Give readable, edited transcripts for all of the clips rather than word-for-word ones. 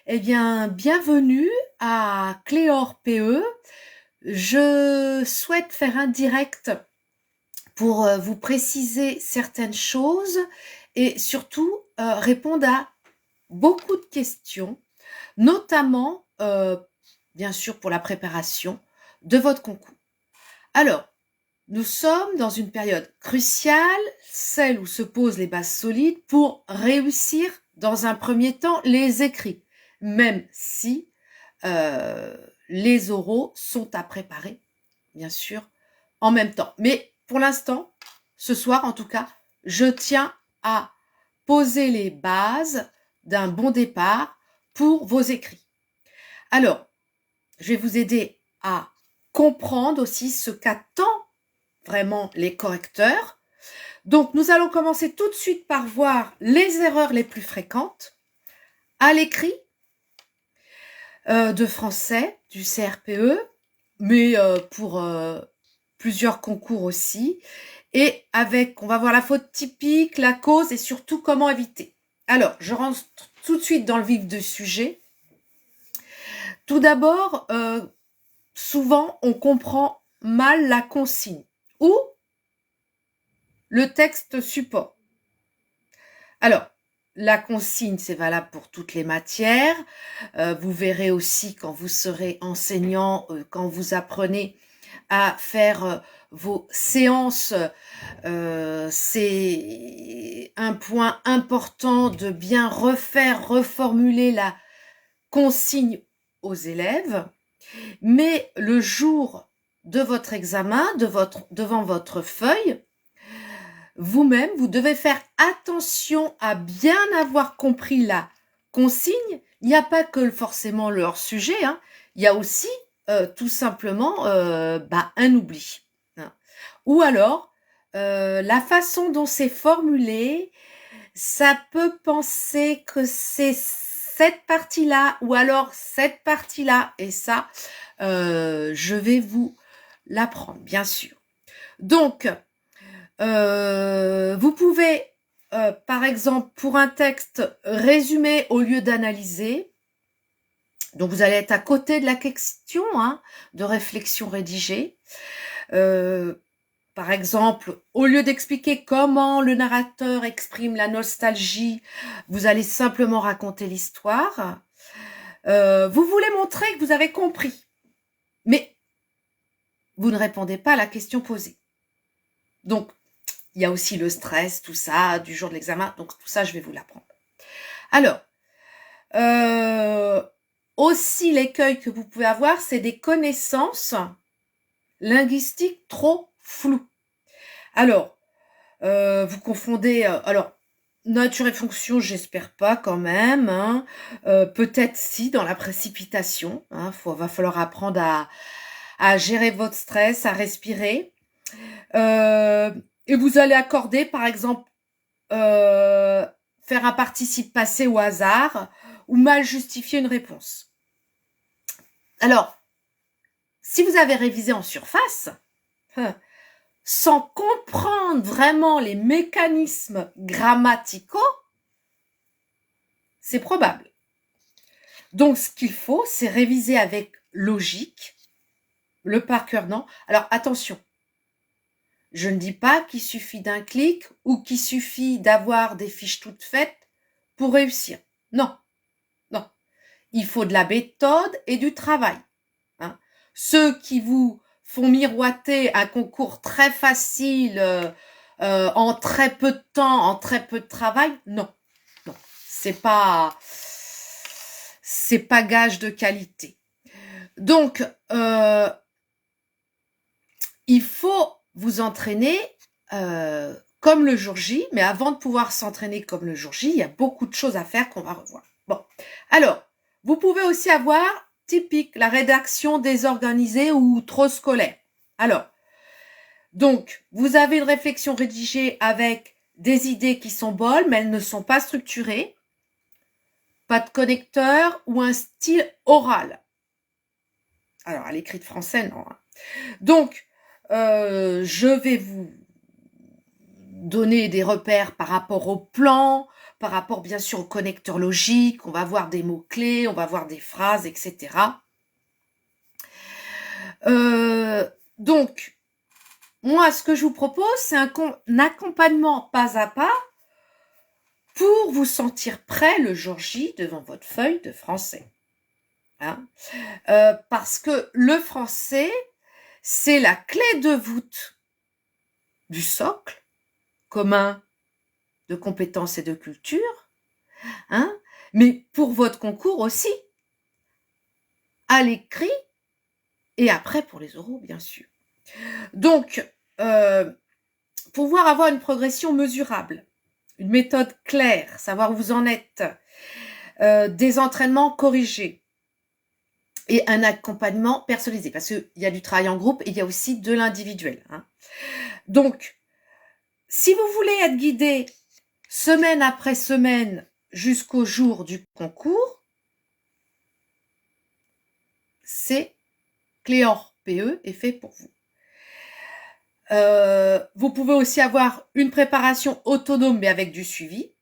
Eh bien, bienvenue à Cléor PE. Je souhaite faire un direct pour vous préciser certaines choses et surtout répondre à beaucoup de questions, notamment, bien sûr, pour la préparation de votre concours. Alors, nous sommes dans une période cruciale, celle où se posent les bases solides pour réussir dans un premier temps les écrits, même si les oraux sont à préparer, bien sûr, en même temps. Mais pour l'instant, ce soir en tout cas, je tiens à poser les bases d'un bon départ pour vos écrits. Alors, je vais vous aider à comprendre aussi ce qu'attendent vraiment les correcteurs. Donc, nous allons commencer tout de suite par voir les erreurs les plus fréquentes à l'écrit de français du CRPE, mais pour plusieurs concours aussi. Et avec, on va voir la faute typique, la cause et surtout comment éviter. Alors, je rentre tout de suite dans le vif du sujet. Tout d'abord, souvent, on comprend mal la consigne ou le texte support. Alors, la consigne, c'est valable pour toutes les matières. Vous verrez aussi quand vous serez enseignant, quand vous apprenez à faire vos séances, c'est un point important de bien reformuler la consigne aux élèves. Mais le jour de votre examen, devant votre feuille, vous-même, vous devez faire attention à bien avoir compris la consigne. Il n'y a pas que forcément le hors-sujet, hein. Il y a aussi tout simplement un oubli. Hein. Ou alors, la façon dont c'est formulé, ça peut penser que c'est cette partie-là ou alors cette partie-là. Et ça, je vais vous l'apprendre, bien sûr. Donc, vous pouvez, par exemple, pour un texte, résumer au lieu d'analyser. Donc, vous allez être à côté de la question hein, de réflexion rédigée. Par exemple, au lieu d'expliquer comment le narrateur exprime la nostalgie, vous allez simplement raconter l'histoire. Vous voulez montrer que vous avez compris, mais vous ne répondez pas à la question posée. Donc, il y a aussi le stress, tout ça, du jour de l'examen. Donc, tout ça, je vais vous l'apprendre. Alors, aussi l'écueil que vous pouvez avoir, c'est des connaissances linguistiques trop floues. Alors, vous confondez... alors, nature et fonction, j'espère pas quand même. Hein. Peut-être si, dans la précipitation. Hein, va falloir apprendre à gérer votre stress, à respirer. Et vous allez accorder, par exemple, faire un participe passé au hasard ou mal justifier une réponse. Alors, si vous avez révisé en surface, sans comprendre vraiment les mécanismes grammaticaux, c'est probable. Donc, ce qu'il faut, c'est réviser avec logique, le par cœur, non. Alors, attention, je ne dis pas qu'il suffit d'un clic ou qu'il suffit d'avoir des fiches toutes faites pour réussir. Non, non. Il faut de la méthode et du travail. Hein. Ceux qui vous font miroiter un concours très facile en très peu de temps, en très peu de travail, non, non, c'est pas gage de qualité. Donc, il faut vous entraîner comme le jour J, mais avant de pouvoir s'entraîner comme le jour J, il y a beaucoup de choses à faire qu'on va revoir. Bon, alors, vous pouvez aussi avoir typique, la rédaction désorganisée ou trop scolaire. Alors, donc, vous avez une réflexion rédigée avec des idées qui sont bonnes, mais elles ne sont pas structurées, pas de connecteur ou un style oral. Alors, à l'écrit de français, non. Donc, je vais vous donner des repères par rapport au plan, par rapport bien sûr au connecteur logique, on va voir des mots-clés, on va voir des phrases, etc. Donc, moi, ce que je vous propose, c'est un accompagnement pas à pas pour vous sentir prêt le jour J devant votre feuille de français. Hein, parce que le français, c'est la clé de voûte du socle commun de compétences et de culture, hein, mais pour votre concours aussi, à l'écrit et après pour les oraux, bien sûr. Donc, pouvoir avoir une progression mesurable, une méthode claire, savoir où vous en êtes, des entraînements corrigés et un accompagnement personnalisé, parce qu'il y a du travail en groupe et il y a aussi de l'individuel. Hein. Donc, si vous voulez être guidé semaine après semaine jusqu'au jour du concours, c'est Cléor PE est fait pour vous. Vous pouvez aussi avoir une préparation autonome mais avec du suivi,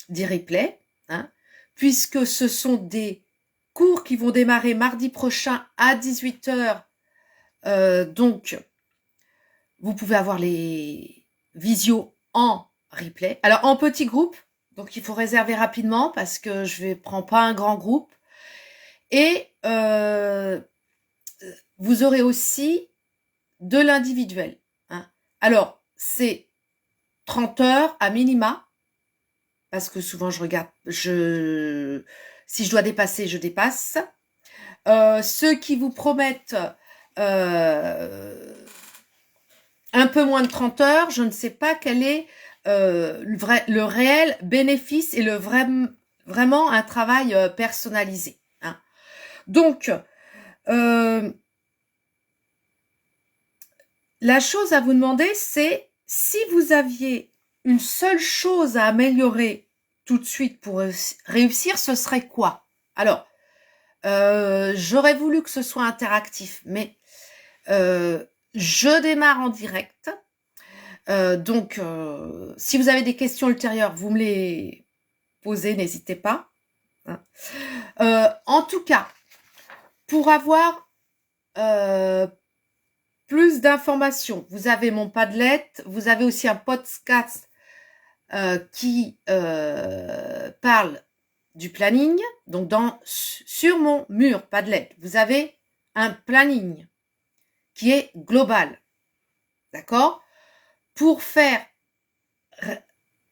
des replays, hein, puisque ce sont des cours qui vont démarrer mardi prochain à 18h. Donc, vous pouvez avoir les visios en replay. Alors, en petit groupe, donc il faut réserver rapidement parce que je ne prends pas un grand groupe. Et vous aurez aussi de l'individuel. Hein. Alors, c'est 30 heures à minima, parce que souvent je regarde, si je dois dépasser, je dépasse. Ceux qui vous promettent un peu moins de 30 heures, je ne sais pas quel est le réel bénéfice et vraiment un travail personnalisé. Hein. Donc, la chose à vous demander, c'est si vous aviez une seule chose à améliorer tout de suite pour réussir, ce serait quoi? Alors, j'aurais voulu que ce soit interactif, mais je démarre en direct. Donc, si vous avez des questions ultérieures, vous me les posez, n'hésitez pas. Hein. En tout cas, pour avoir plus d'informations, vous avez mon Padlet, vous avez aussi un podcast qui parle du planning. Donc, sur mon mur Padlet, vous avez un planning qui est global. D'accord? Pour faire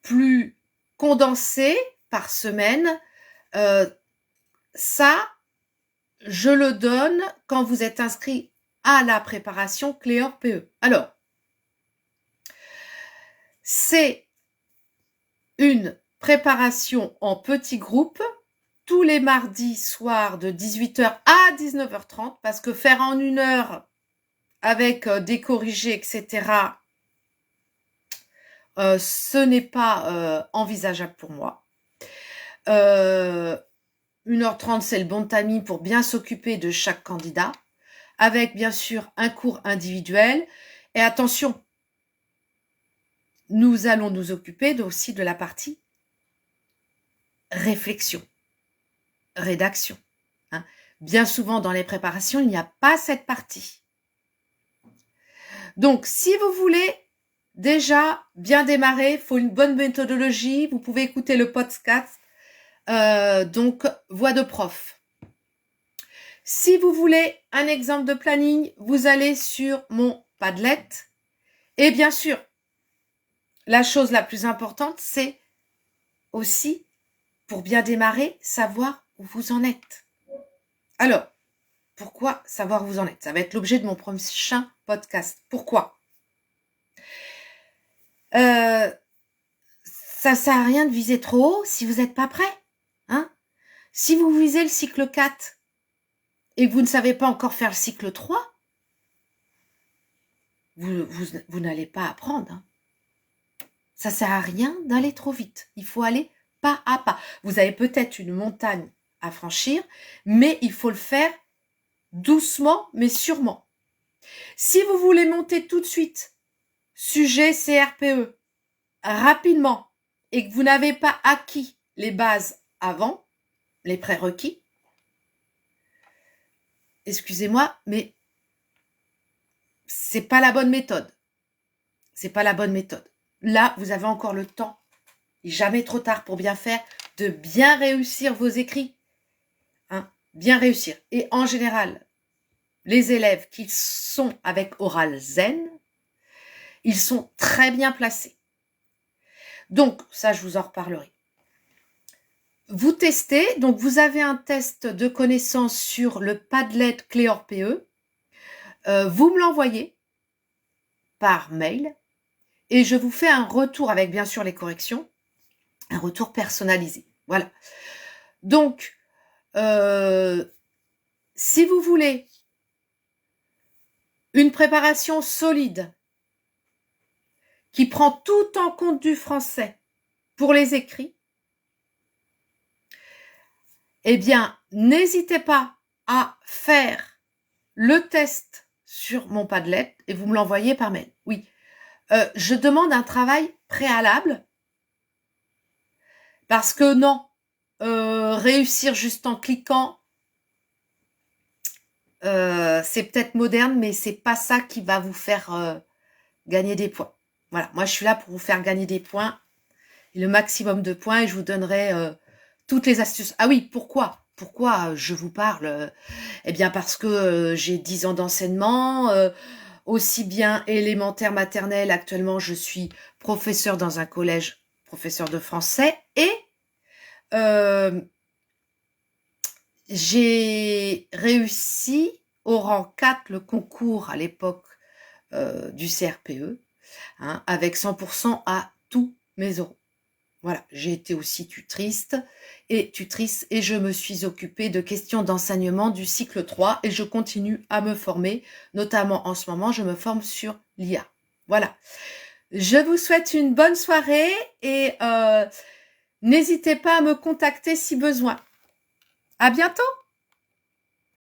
plus condensé par semaine, ça, je le donne quand vous êtes inscrit à la préparation Cléor PE. Alors, c'est une préparation en petits groupes tous les mardis soirs de 18h à 19h30 parce que faire en 1 heure avec des corrigés, etc., ce n'est pas envisageable pour moi. 1h30, c'est le bon timing pour bien s'occuper de chaque candidat, avec bien sûr un cours individuel. Et attention, nous allons nous occuper aussi de la partie réflexion, rédaction. Hein. Bien souvent, dans les préparations, il n'y a pas cette partie. Donc, si vous voulez déjà bien démarrer, il faut une bonne méthodologie. Vous pouvez écouter le podcast, donc voix de prof. Si vous voulez un exemple de planning, vous allez sur mon Padlet. Et bien sûr, la chose la plus importante, c'est aussi, pour bien démarrer, savoir où vous en êtes. Alors, pourquoi savoir où vous en êtes? Ça va être l'objet de mon prochain podcast. Pourquoi? Ça sert à rien de viser trop haut si vous n'êtes pas prêt. Hein? Si vous visez le cycle 4 et que vous ne savez pas encore faire le cycle 3, vous n'allez pas apprendre. Hein. Ça sert à rien d'aller trop vite. Il faut aller pas à pas. Vous avez peut-être une montagne à franchir, mais il faut le faire doucement, mais sûrement. Si vous voulez monter tout de suite, sujet CRPE, rapidement et que vous n'avez pas acquis les bases avant, les prérequis, excusez-moi, mais c'est pas la bonne méthode. C'est pas la bonne méthode. Là, vous avez encore le temps. Il n'est jamais trop tard pour bien faire, de bien réussir vos écrits. Hein, bien réussir. Et en général, les élèves qui sont avec Oral Zen, ils sont très bien placés. Donc, ça, je vous en reparlerai. Vous testez, donc vous avez un test de connaissance sur le Padlet Cléor PE. Vous me l'envoyez par mail et je vous fais un retour avec bien sûr les corrections, un retour personnalisé. Voilà. Donc, si vous voulez une préparation solide qui prend tout en compte du français pour les écrits, eh bien, n'hésitez pas à faire le test sur mon Padlet et vous me l'envoyez par mail. Oui, je demande un travail préalable parce que non, réussir juste en cliquant, c'est peut-être moderne, mais c'est pas ça qui va vous faire gagner des points. Voilà, moi je suis là pour vous faire gagner des points, le maximum de points, et je vous donnerai toutes les astuces. Ah oui, pourquoi je vous parle? Eh bien parce que j'ai 10 ans d'enseignement, aussi bien élémentaire, maternelle. Actuellement, je suis professeur dans un collège, professeur de français, et j'ai réussi au rang 4 le concours à l'époque du CRPE, hein, avec 100% à tous mes euros. Voilà, j'ai été aussi tutrice et je me suis occupée de questions d'enseignement du cycle 3 et je continue à me former, notamment en ce moment, je me forme sur l'IA. Voilà, je vous souhaite une bonne soirée et n'hésitez pas à me contacter si besoin. À bientôt!